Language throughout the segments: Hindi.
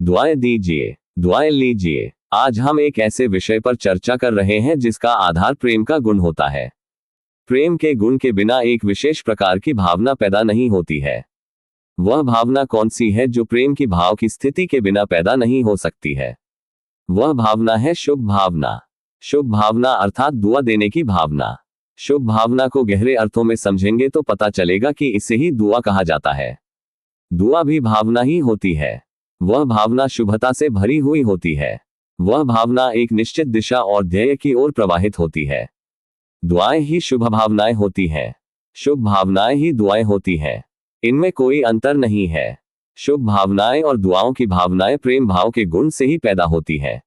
दुआएं दीजिए, दुआएं लीजिए। आज हम एक ऐसे विषय पर चर्चा कर रहे हैं जिसका आधार प्रेम का गुण होता है। प्रेम के गुण के बिना एक विशेष प्रकार की भावना पैदा नहीं होती है। वह भावना कौन सी है जो प्रेम की भाव की स्थिति के बिना पैदा नहीं हो सकती है? वह भावना है शुभ भावना। शुभ भावना अर्थात दुआ देने की भावना। शुभ भावना को गहरे अर्थों में समझेंगे तो पता चलेगा कि इसे ही दुआ कहा जाता है। दुआ भी भावना ही होती है। वह भावना शुभता से भरी हुई होती है। वह भावना एक निश्चित दिशा और ध्येय की ओर प्रवाहित होती है। दुआएं ही शुभ भावनाएं होती हैं। शुभ भावनाएं ही दुआएं होती हैं। इनमें कोई अंतर नहीं है। शुभ भावनाएं और दुआओं की भावनाएं प्रेम भाव के गुण से ही पैदा होती हैं।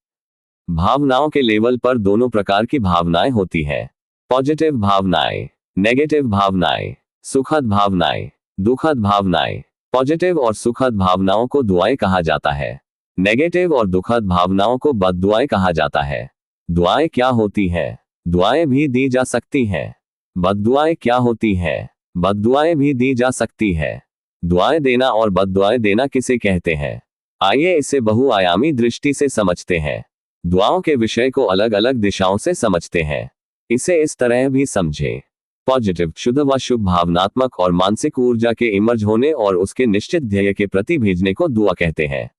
भावनाओं के लेवल पर दोनों प्रकार की भावनाएं होती हैं। पॉजिटिव भावनाएं, नेगेटिव भावनाएं, सुखद भावनाएं, दुखद भावनाएं। पॉजिटिव और सुखद भावनाओं को दुआएं कहा जाता है। नेगेटिव और दुखद भावनाओं को बद्दुआएं कहा जाता है। दुआएं क्या होती हैं? दुआएं भी दी जा सकती हैं। बद्दुआएं क्या होती हैं? बद्दुआएं भी दी जा सकती है। दुआएं देना और बद्दुआएं देना किसे कहते हैं? आइए इसे बहुआयामी दृष्टि से समझते हैं। दुआओं के विषय को अलग अलग दिशाओं से समझते हैं। इसे इस तरह भी समझें। पॉजिटिव शुद्ध व शुभ भावनात्मक और मानसिक ऊर्जा के इमर्ज होने और उसके निश्चित ध्येय के प्रति भेजने को दुआ कहते हैं।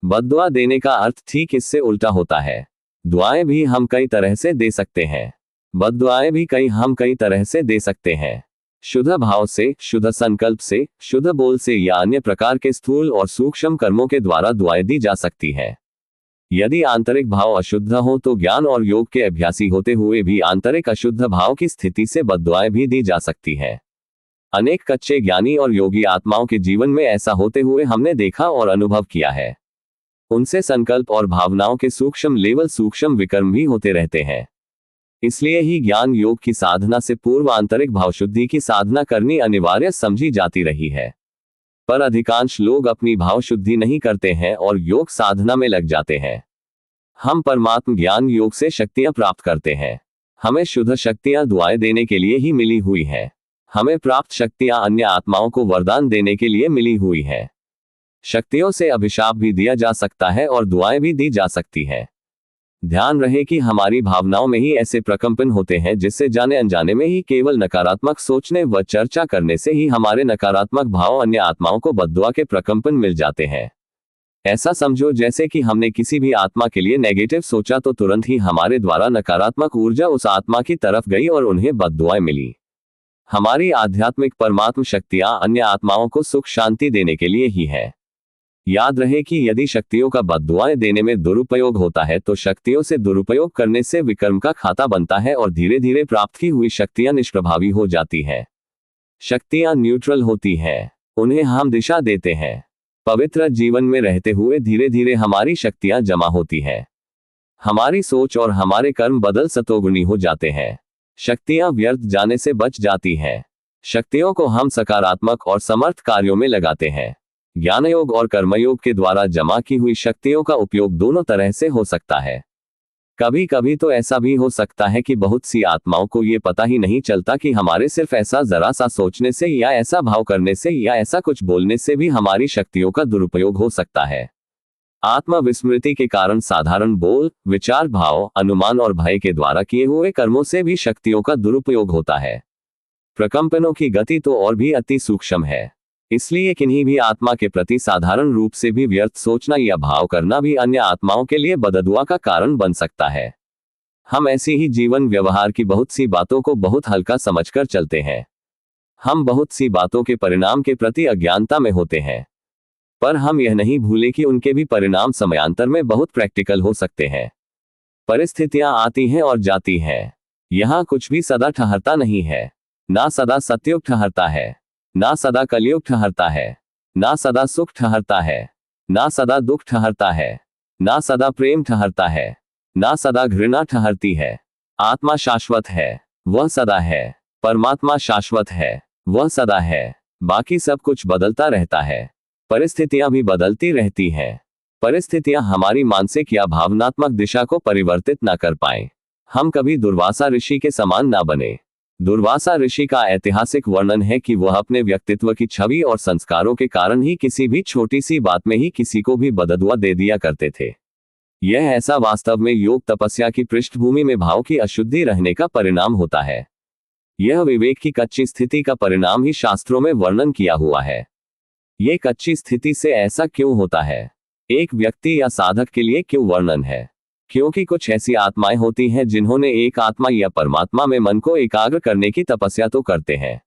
बद्दुआ देने का अर्थ ठीक इससे उल्टा होता है। दुआएं भी हम कई तरह से दे सकते हैं। बद्दुआएं भी हम कई तरह से दे सकते हैं। शुद्ध भाव से, शुद्ध संकल्प से, शुद्ध बोल से या अन्य प्रकार के स्थूल और सूक्ष्म कर्मों के द्वारा दुआएं दी जा सकती हैं। यदि आंतरिक भाव अशुद्ध हो तो ज्ञान और योग के अभ्यासी होते हुए भी आंतरिक अशुद्ध भाव की स्थिति से बद्दुआएं भी दी जा सकती हैं। अनेक कच्चे ज्ञानी और योगी आत्माओं के जीवन में ऐसा होते हुए हमने देखा और अनुभव किया है। उनसे संकल्प और भावनाओं के सूक्ष्म लेवल सूक्ष्म विकर्म भी होते रहते हैं। इसलिए ही ज्ञान योग की साधना से पूर्व आंतरिक भाव शुद्धि की साधना करनी अनिवार्य समझी जाती रही है। पर अधिकांश लोग अपनी भाव शुद्धि नहीं करते हैं और योग साधना में लग जाते हैं। हम परमात्म ज्ञान योग से शक्तियां प्राप्त करते हैं। हमें शुद्ध शक्तियां दुआएं देने के लिए ही मिली हुई है। हमें प्राप्त शक्तियां अन्य आत्माओं को वरदान देने के लिए मिली हुई है। शक्तियों से अभिशाप भी दिया जा सकता है और दुआएं भी दी जा सकती है। ध्यान रहे कि हमारी भावनाओं में ही ऐसे प्रकंपन होते हैं जिससे जाने अनजाने में ही केवल नकारात्मक सोचने व चर्चा करने से ही हमारे नकारात्मक भाव अन्य आत्माओं को बद्दुआ के प्रकंपन मिल जाते हैं। ऐसा समझो जैसे कि हमने किसी भी आत्मा के लिए नेगेटिव सोचा तो तुरंत ही हमारे द्वारा नकारात्मक ऊर्जा उस आत्मा की तरफ गई और उन्हें बद्दुआएं मिली। हमारी आध्यात्मिक परमात्म शक्तियां अन्य आत्माओं को सुख शांति देने के लिए ही है। याद रहे कि यदि शक्तियों का बद्दुआएं देने में दुरुपयोग होता है तो शक्तियों से दुरुपयोग करने से विकर्म का खाता बनता है और धीरे धीरे प्राप्त की हुई शक्तियां निष्प्रभावी हो जाती हैं। शक्तियां न्यूट्रल होती हैं, उन्हें हम दिशा देते हैं। पवित्र जीवन में रहते हुए धीरे धीरे हमारी शक्तियां जमा होती हैं। हमारी सोच और हमारे कर्म बदल सतोगुनी हो जाते हैं। शक्तियां व्यर्थ जाने से बच जाती हैं। शक्तियों को हम सकारात्मक और समर्थ कार्यों में लगाते हैं। ज्ञानयोग और कर्मयोग के द्वारा जमा की हुई शक्तियों का उपयोग दोनों तरह से हो सकता है। कभी कभी तो ऐसा भी हो सकता है कि बहुत सी आत्माओं को ये पता ही नहीं चलता कि हमारे सिर्फ ऐसा जरा सा सोचने से या ऐसा भाव करने से या ऐसा कुछ बोलने से भी हमारी शक्तियों का दुरुपयोग हो सकता है। आत्मा विस्मृति के कारण साधारण बोल, विचार, भाव, अनुमान और भय के द्वारा किए हुए कर्मों से भी शक्तियों का दुरुपयोग होता है। प्रकंपनों की गति तो और भी अति सूक्ष्म है। इसलिए किन्हीं भी आत्मा के प्रति साधारण रूप से भी व्यर्थ सोचना या भाव करना भी अन्य आत्माओं के लिए बददुआ का कारण बन सकता है। हम ऐसी ही जीवन व्यवहार की बहुत सी बातों को बहुत हल्का समझकर चलते हैं। हम बहुत सी बातों के परिणाम के प्रति अज्ञानता में होते हैं, पर हम यह नहीं भूले कि उनके भी परिणाम समयांतर में बहुत प्रैक्टिकल हो सकते हैं। परिस्थितियां आती हैं और जाती हैं। यहाँ कुछ भी सदा ठहरता नहीं है। ना सदा सतयुग ठहरता है, ना सदा कलयुग ठहरता है, ना सदा सुख ठहरता है, ना सदा दुख ठहरता है, ना सदा प्रेम ठहरता है, ना सदा घृणा ठहरती है। आत्मा शाश्वत है, वह सदा है। परमात्मा शाश्वत है, वह सदा है। बाकी सब कुछ बदलता रहता है। परिस्थितियां भी बदलती रहती हैं। परिस्थितियां हमारी मानसिक या भावनात्मक दिशा को परिवर्तित ना कर पाएं। हम कभी दुर्वासा ऋषि के समान ना बने। दुर्वासा ऋषि का ऐतिहासिक वर्णन है कि वह अपने व्यक्तित्व की छवि और संस्कारों के कारण ही किसी भी छोटी सी बात में ही किसी को भी बददुआ दे दिया करते थे। यह ऐसा वास्तव में योग तपस्या की पृष्ठभूमि में भाव की अशुद्धि रहने का परिणाम होता है। यह विवेक की कच्ची स्थिति का परिणाम ही शास्त्रों में वर्णन किया हुआ है। ये कच्ची स्थिति से ऐसा क्यों होता है? एक व्यक्ति या साधक के लिए क्यों वर्णन है? क्योंकि कुछ ऐसी आत्माएं होती हैं जिन्होंने एक आत्मा या परमात्मा में मन को एकाग्र करने की तपस्या तो करते हैं,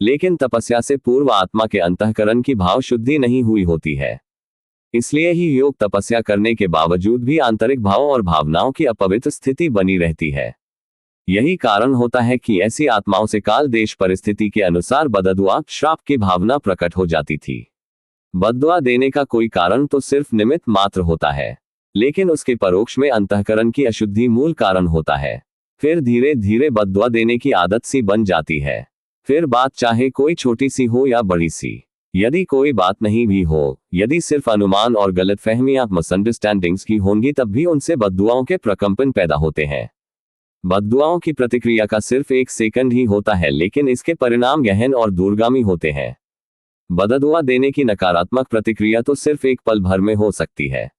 लेकिन तपस्या से पूर्व आत्मा के अंतःकरण की भाव शुद्धि नहीं हुई होती है। इसलिए ही योग तपस्या करने के बावजूद भी आंतरिक भाव और भावनाओं की अपवित्र स्थिति बनी रहती है। यही कारण होता है कि ऐसी आत्माओं से काल देश परिस्थिति के अनुसार बददुआ श्राप की भावना प्रकट हो जाती थी। बद्दुआ देने का कोई कारण तो सिर्फ निमित्त मात्र होता है, लेकिन उसके परोक्ष में अंतःकरण की अशुद्धि मूल कारण होता है। फिर धीरे धीरे बद्दुआ देने की आदत सी बन जाती है। फिर बात चाहे कोई छोटी सी हो या बड़ी सी, यदि कोई बात नहीं भी हो, यदि सिर्फ अनुमान और गलतफहमियां मिसअंडरस्टैंडिंग्स की होंगी, तब भी उनसे बद्दुआओं के प्रकंपन पैदा होते हैं। बद्दुआओं की प्रतिक्रिया का सिर्फ 1 सेकंड ही होता है, लेकिन इसके परिणाम गहन और दूरगामी होते हैं। बद्दुआ देने की नकारात्मक प्रतिक्रिया तो सिर्फ एक पल भर में हो सकती है,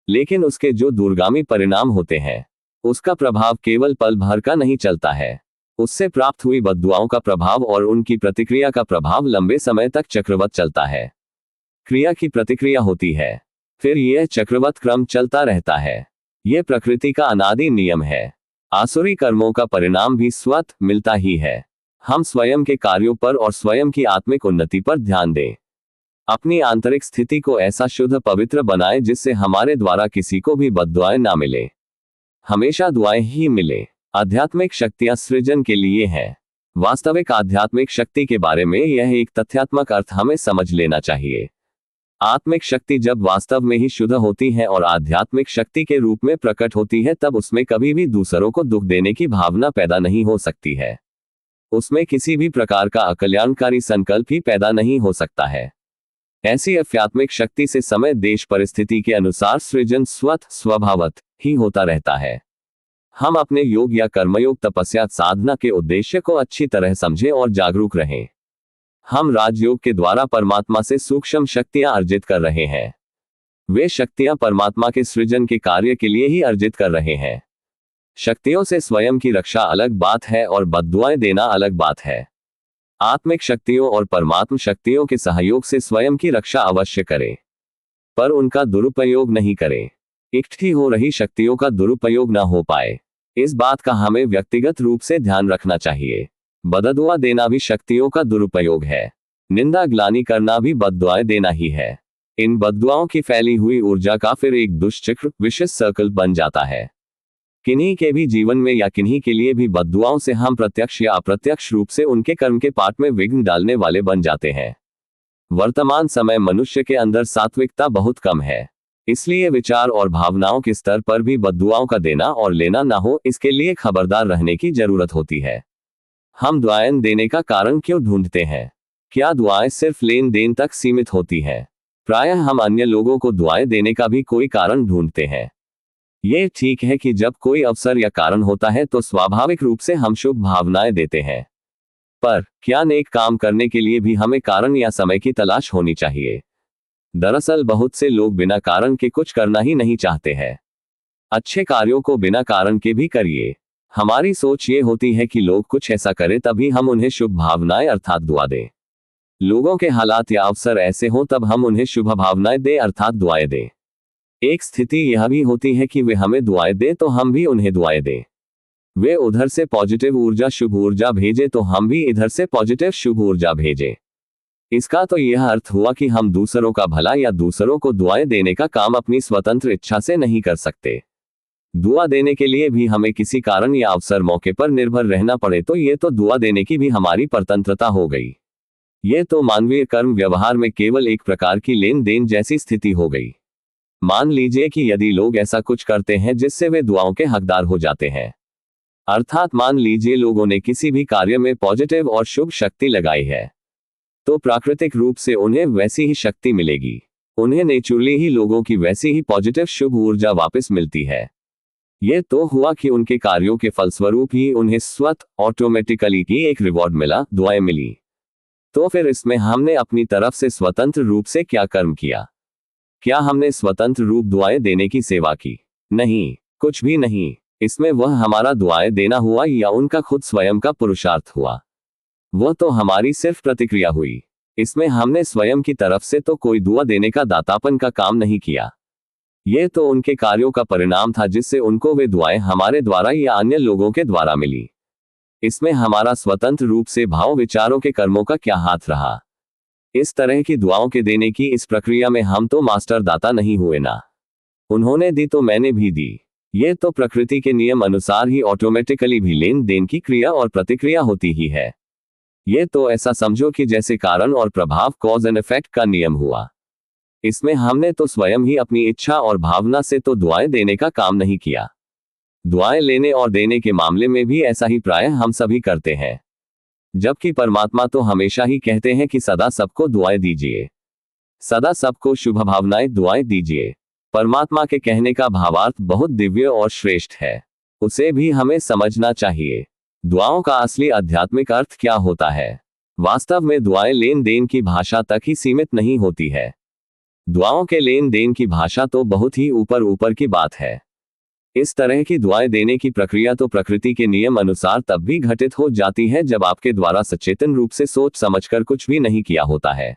लेकिन उसके जो दूरगामी परिणाम होते हैं, उसका प्रभाव केवल पल भर का नहीं चलता है। उससे प्राप्त हुई बद्दुआओं का प्रभाव और उनकी प्रतिक्रिया का प्रभाव लंबे समय तक चक्रवत चलता है। क्रिया की प्रतिक्रिया होती है, फिर यह चक्रवत क्रम चलता रहता है। यह प्रकृति का अनादि नियम है। आसुरी कर्मों का परिणाम भी स्वतः मिलता ही है। हम स्वयं के कार्यों पर और स्वयं की आत्मिक उन्नति पर ध्यान दें। अपनी आंतरिक स्थिति को ऐसा शुद्ध पवित्र बनाएं जिससे हमारे द्वारा किसी को भी बद्दुआएं ना मिले, हमेशा दुआएं ही मिले। आध्यात्मिक शक्तियां सृजन के लिए हैं। वास्तविक आध्यात्मिक शक्ति के बारे में यह एक तथ्यात्मक अर्थ हमें समझ लेना चाहिए। आत्मिक शक्ति जब वास्तव में ही शुद्ध होती है और आध्यात्मिक शक्ति के रूप में प्रकट होती है, तब उसमें कभी भी दूसरों को दुख देने की भावना पैदा नहीं हो सकती है। उसमें किसी भी प्रकार का अकल्याणकारी संकल्प ही पैदा नहीं हो सकता है। ऐसी आध्यात्मिक शक्ति से समय देश परिस्थिति के अनुसार सृजन स्वतः स्वभावत ही होता रहता है। हम अपने योग या कर्मयोग तपस्या साधना के उद्देश्य को अच्छी तरह समझें और जागरूक रहें। हम राजयोग के द्वारा परमात्मा से सूक्ष्म शक्तियां अर्जित कर रहे हैं। वे शक्तियां परमात्मा के सृजन के कार्य के लिए ही अर्जित कर रहे हैं। शक्तियों से स्वयं की रक्षा अलग बात है और बद्दुआएं देना अलग बात है। आत्मिक शक्तियों और परमात्म शक्तियों के सहयोग से स्वयं की रक्षा अवश्य करें, पर उनका दुरुपयोग नहीं करें। इकट्ठी हो रही शक्तियों का दुरुपयोग न हो पाए, इस बात का हमें व्यक्तिगत रूप से ध्यान रखना चाहिए। बद्दुआ देना भी शक्तियों का दुरुपयोग है। निंदा ग्लानि करना भी बद्दुआएं देना ही है। इन बद्दुआओं की फैली हुई ऊर्जा का फिर एक दुष्चक्र विशिष्ट सर्कल बन जाता है। किन्हीं के भी जीवन में या किन्हीं के लिए भी बद्दुआओं से हम प्रत्यक्ष या अप्रत्यक्ष रूप से उनके कर्म के पाठ में विघ्न डालने वाले बन जाते हैं। वर्तमान समय मनुष्य के अंदर सात्विकता बहुत कम है, इसलिए विचार और भावनाओं के स्तर पर भी बद्दुआओं का देना और लेना ना हो, इसके लिए खबरदार रहने की जरूरत होती है। हम दुआएं देने का कारण क्यों ढूंढते हैं? क्या दुआएं सिर्फ लेन देन तक सीमित होती हैं? प्रायः हम अन्य लोगों को दुआएं देने का भी कोई कारण ढूंढते हैं। ये ठीक है कि जब कोई अवसर या कारण होता है तो स्वाभाविक रूप से हम शुभ भावनाएं देते हैं, पर क्या नेक काम करने के लिए भी हमें कारण या समय की तलाश होनी चाहिए? दरअसल बहुत से लोग बिना कारण के कुछ करना ही नहीं चाहते हैं। अच्छे कार्यों को बिना कारण के भी करिए। हमारी सोच ये होती है कि लोग कुछ ऐसा करें तभी हम उन्हें शुभ भावनाएं अर्थात दुआ दें। लोगों के हालात या अवसर ऐसे हों तब हम उन्हें शुभ भावनाएं दें अर्थात दुआएं दें। एक स्थिति यह भी होती है कि वे हमें दुआएं दें तो हम भी उन्हें दुआएं दें। वे उधर से पॉजिटिव ऊर्जा शुभ ऊर्जा भेजे तो हम भी इधर से पॉजिटिव शुभ ऊर्जा भेजें। इसका तो यह अर्थ हुआ कि हम दूसरों का भला या दूसरों को दुआएं देने का काम अपनी स्वतंत्र इच्छा से नहीं कर सकते। दुआ देने के लिए भी हमें किसी कारण या अवसर मौके पर निर्भर रहना पड़े तो ये तो दुआ देने की भी हमारी परतंत्रता हो गई। ये तो मानवीय कर्म व्यवहार में केवल एक प्रकार की लेन देन जैसी स्थिति हो गई। मान लीजिए कि यदि लोग ऐसा कुछ करते हैं जिससे वे दुआओं के हकदार हो जाते हैं, अर्थात मान लीजिए लोगों ने किसी भी कार्य में पॉजिटिव और शुभ शक्ति लगाई है, तो प्राकृतिक रूप से उन्हें वैसी ही शक्ति मिलेगी। उन्हें नेचुरली ही लोगों की वैसी ही पॉजिटिव शुभ ऊर्जा वापस मिलती है। ये तो हुआ कि उनके कार्यों के फलस्वरूप ही उन्हें स्वतः ऑटोमेटिकली की एक रिवॉर्ड मिला, दुआएं मिली। तो फिर इसमें हमने अपनी तरफ से स्वतंत्र रूप से क्या कर्म किया? क्या हमने स्वतंत्र रूप दुआएं देने की सेवा की? नहीं, कुछ भी नहीं। इसमें वह हमारा दुआएं देना हुआ या उनका खुद स्वयं का पुरुषार्थ हुआ? वह तो हमारी सिर्फ प्रतिक्रिया हुई। इसमें हमने स्वयं की तरफ से तो कोई दुआ देने का दातापन का काम नहीं किया। ये तो उनके कार्यों का परिणाम था जिससे उनको वे दुआएं हमारे द्वारा या अन्य लोगों के द्वारा मिली। इसमें हमारा स्वतंत्र रूप से भाव विचारों के कर्मों का क्या हाथ रहा? इस तरह की दुआओं के देने की इस प्रक्रिया में हम तो मास्टर दाता नहीं हुए ना। उन्होंने दी तो मैंने भी दी। ये तो प्रकृति के नियम अनुसार ही ऑटोमेटिकली भी लेन देन की क्रिया और प्रतिक्रिया होती ही है। ये तो ऐसा समझो कि जैसे कारण और प्रभाव, कॉज एंड इफेक्ट का नियम हुआ। इसमें हमने तो स्वयं ही अपनी इच्छा और भावना से तो दुआएं देने का काम नहीं किया। दुआएं लेने और देने के मामले में भी ऐसा ही प्रायः हम सभी करते हैं। जबकि परमात्मा तो हमेशा ही कहते हैं कि सदा सबको दुआएं दीजिए, सदा सबको शुभ भावनाएं दुआएं दीजिए। परमात्मा के कहने का भावार्थ बहुत दिव्य और श्रेष्ठ है, उसे भी हमें समझना चाहिए। दुआओं का असली आध्यात्मिक अर्थ क्या होता है? वास्तव में दुआएं लेन देन की भाषा तक ही सीमित नहीं होती है। दुआओं के लेन देन की भाषा तो बहुत ही ऊपर ऊपर की बात है। इस तरह की दुआएं देने की प्रक्रिया तो प्रकृति के नियम अनुसार तब भी घटित हो जाती है जब आपके द्वारा सचेतन रूप से सोच समझकर कुछ भी नहीं किया होता है।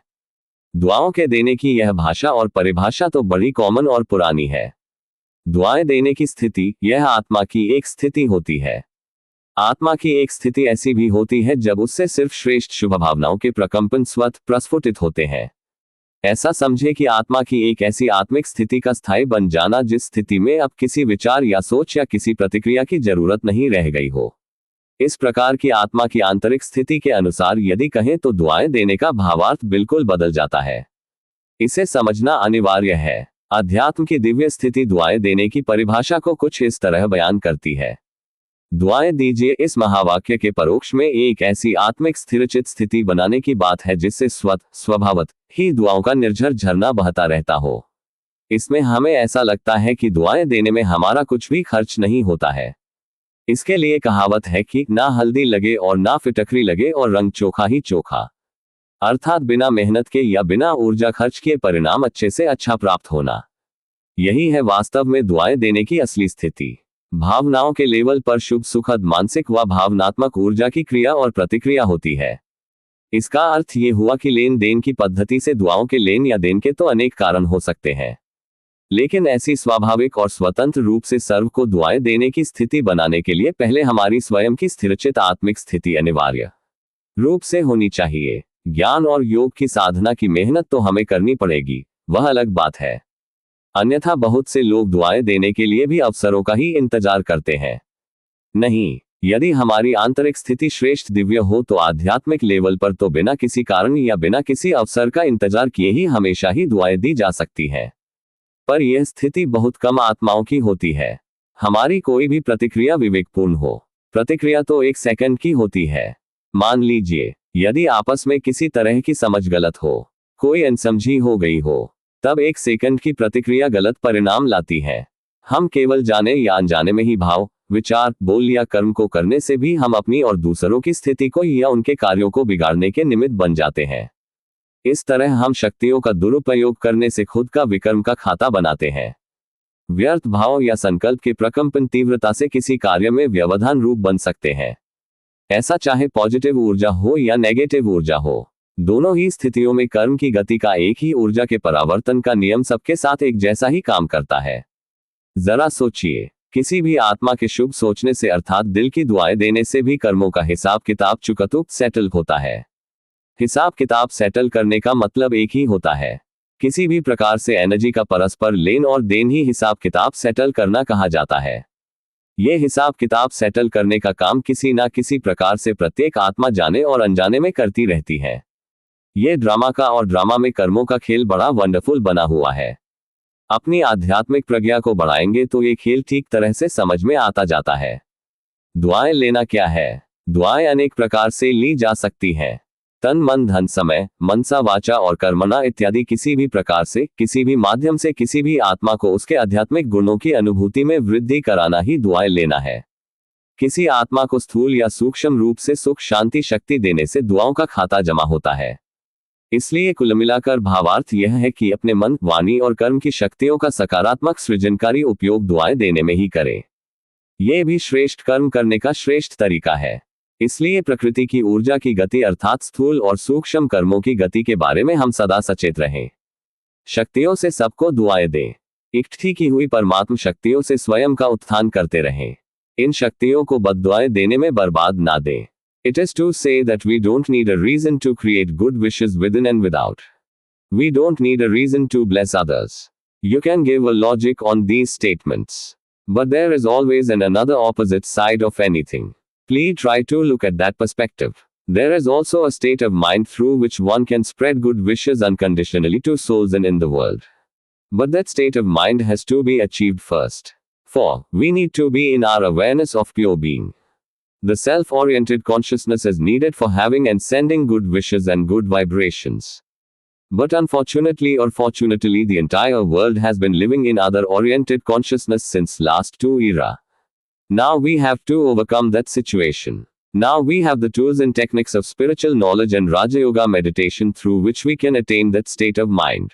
दुआओं के देने की यह भाषा और परिभाषा तो बड़ी कॉमन और पुरानी है। दुआएं देने की स्थिति, यह आत्मा की एक स्थिति होती है। आत्मा की एक स्थिति ऐसी भी होती है जब उससे सिर्फ श्रेष्ठ शुभ भावनाओं के प्रकंपन स्वतः प्रस्फुटित होते हैं। ऐसा समझे कि आत्मा की एक ऐसी आत्मिक स्थिति का स्थायी बन जाना जिस स्थिति में अब किसी विचार या सोच या किसी प्रतिक्रिया की जरूरत नहीं रह गई हो। इस प्रकार की आत्मा की आंतरिक स्थिति के अनुसार यदि कहें तो दुआएं देने का भावार्थ बिल्कुल बदल जाता है। इसे समझना अनिवार्य है। अध्यात्म की दिव्य स्थिति दुआएं देने की परिभाषा को कुछ इस तरह बयान करती है। दुआएं दीजिए इस महावाक्य के परोक्ष में एक ऐसी आत्मिक स्थिरचित स्थिति बनाने की बात है जिससे स्वभावत ही दुआओं का निर्झर झरना बहता रहता हो। इसमें हमें ऐसा लगता है कि दुआएं देने में हमारा कुछ भी खर्च नहीं होता है। इसके लिए कहावत है कि ना हल्दी लगे और ना फिटकरी लगे और रंग चोखा ही चोखा, अर्थात बिना मेहनत के या बिना ऊर्जा खर्च किए परिणाम अच्छे से अच्छा प्राप्त होना। यही है वास्तव में दुआएं देने की असली स्थिति। भावनाओं के लेवल पर शुभ सुखद मानसिक व भावनात्मक ऊर्जा की क्रिया और प्रतिक्रिया होती है। इसका अर्थ ये हुआ कि लेन देन की पद्धति से दुआओं के लेन या देन के तो अनेक कारण हो सकते हैं, लेकिन ऐसी स्वाभाविक और स्वतंत्र रूप से सर्व को दुआएं देने की स्थिति बनाने के लिए पहले हमारी स्वयं की स्थिरचित आत्मिक स्थिति अनिवार्य रूप से होनी चाहिए। ज्ञान और योग की साधना की मेहनत तो हमें करनी पड़ेगी, वह अलग बात है। अन्यथा बहुत से लोग दुआएं देने के लिए भी अवसरों का ही इंतजार करते हैं। नहीं, यदि हमारी आंतरिक स्थिति श्रेष्ठ दिव्य हो तो आध्यात्मिक लेवल पर तो बिना किसी कारण या बिना किसी अवसर का इंतजार किए ही हमेशा ही दुआएं दी जा सकती हैं। पर यह स्थिति बहुत कम आत्माओं की होती है। हमारी कोई भी प्रतिक्रिया विवेकपूर्ण हो, प्रतिक्रिया तो एक सेकंड की होती है। मान लीजिए यदि आपस में किसी तरह की समझ गलत हो, कोई अनसमझी हो गई हो, तब एक सेकंड की प्रतिक्रिया गलत परिणाम लाती है। हम केवल जाने या अनजाने में ही भाव, विचार, बोल या कर्म को करने से भी हम अपनी और दूसरों की स्थिति को या उनके कार्यों को बिगाड़ने के निमित्त बन जाते हैं। इस तरह हम शक्तियों का दुरुपयोग करने से खुद का विकर्म का खाता बनाते हैं। व्यर्थ भाव या संकल्प के प्रकंपन तीव्रता से किसी कार्य में व्यवधान रूप बन सकते हैं। ऐसा चाहे पॉजिटिव ऊर्जा हो या नेगेटिव ऊर्जा हो, दोनों ही स्थितियों में कर्म की गति का एक ही ऊर्जा के परावर्तन का नियम सबके साथ एक जैसा ही काम करता है। जरा सोचिए, किसी भी आत्मा के शुभ सोचने से अर्थात दिल की दुआएं देने से भी कर्मों का हिसाब किताब चुकतुक सेटल होता है। हिसाब किताब सेटल करने का मतलब एक ही होता है। किसी भी प्रकार से एनर्जी का परस्पर लेन और देन ही हिसाब किताब सेटल करना कहा जाता है। ये हिसाब किताब सेटल करने का काम किसी ना किसी प्रकार से प्रत्येक आत्मा जाने और अनजाने में करती रहती है। ये ड्रामा का और ड्रामा में कर्मों का खेल बड़ा वंडरफुल बना हुआ है। अपनी आध्यात्मिक प्रज्ञा को बढ़ाएंगे तो ये खेल ठीक तरह से समझ में आता जाता है। दुआएं लेना क्या है? दुआएं अनेक प्रकार से ली जा सकती हैं तन मन धन समय मनसा वाचा और कर्मणा इत्यादि किसी भी प्रकार से किसी भी माध्यम से किसी भी आत्मा को उसके आध्यात्मिक गुणों की अनुभूति में वृद्धि कराना ही दुआएं लेना है। किसी आत्मा को स्थूल या सूक्ष्म रूप से सुख शांति शक्ति देने से दुआओं का खाता जमा होता है। इसलिए कुल मिलाकर भावार्थ यह है कि अपने मन वाणी और कर्म की शक्तियों का सकारात्मक सृजनकारी उपयोग दुआएं देने में ही करें। यह भी श्रेष्ठ कर्म करने का श्रेष्ठ तरीका है। इसलिए प्रकृति की ऊर्जा की गति अर्थात स्थूल और सूक्ष्म कर्मों की गति के बारे में हम सदा सचेत रहें। शक्तियों से सबको दुआएं दें। इकट्ठी की हुई परमात्म शक्तियों से स्वयं का उत्थान करते रहें। इन शक्तियों को बद्दुआएं देने में बर्बाद ना दें। It is to say that we don't need a reason to create good wishes within and without. We don't need a reason to bless others. You can give a logic on these statements. But there is always another opposite side of anything. Please try to look at that perspective. There is also a state of mind through which one can spread good wishes unconditionally to souls and in the world. But that state of mind has to be achieved first. For we need to be in our awareness of pure being. The self-oriented consciousness is needed for having and sending good wishes and good vibrations. But unfortunately or fortunately the entire world has been living in other-oriented consciousness since last 2 era. Now we have to overcome that situation. Now we have the tools and techniques of spiritual knowledge and Raja Yoga meditation through which we can attain that state of mind.